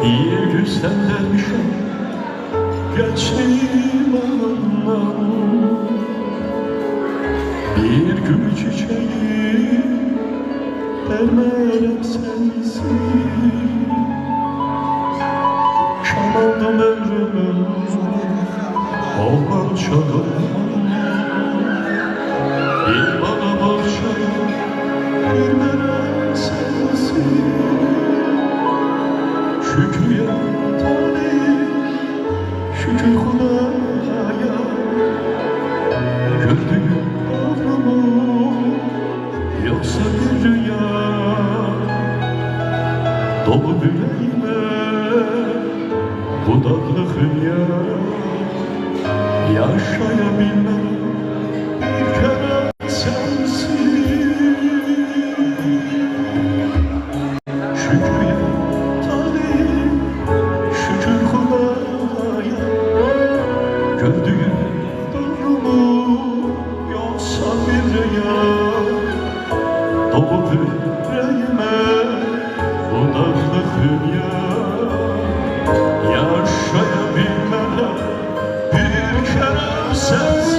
Bir gün sendenmişim gençliğim anından, bir gül çiçeği vermeyerek sensin. Çalaldım ömrümün olman çalalım. Bir bana borçlu vermeyerek sensin. Şükrüye talih, şükür Hudaya, gördüğüm doğru mu yoksa bir rüya? Dolu yüreğime budaklığın ya, yaşayabilmem bir kere sensin. Şükrüye talih, şükür Hudaya, gördüğüm doğru mu yoksa bir rüya? Dolu yüreğime budaklığın ya, yaşayabilmem bir kere sensin.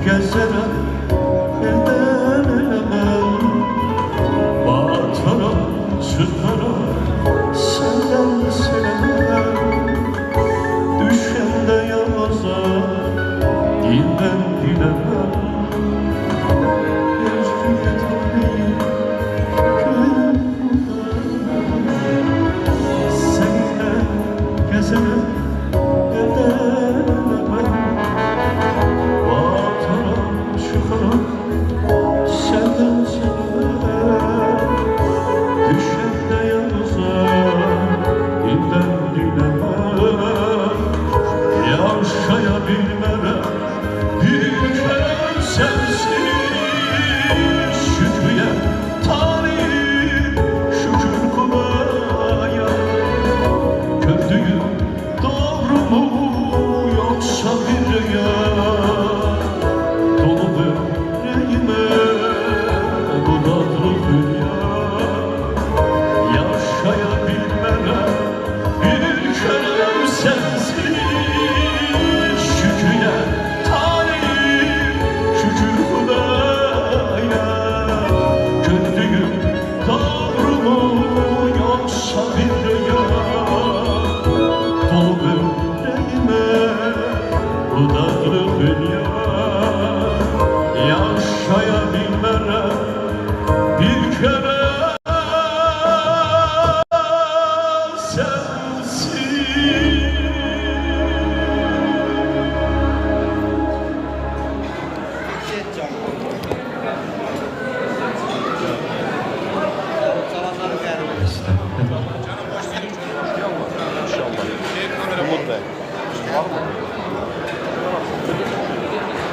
Gezerek elden elemem, batara çıkara senden sevemem. Düşende yalnızca dilden dilemem. Özgürlük değil, seninle gezerek elden elemem. Senden sevemem, düşende yalnızca dilden dilemem. Yaşayabilmem bir kere sensin. Şükrüye talih, şükür Hudaya, gördüğüm doğru mu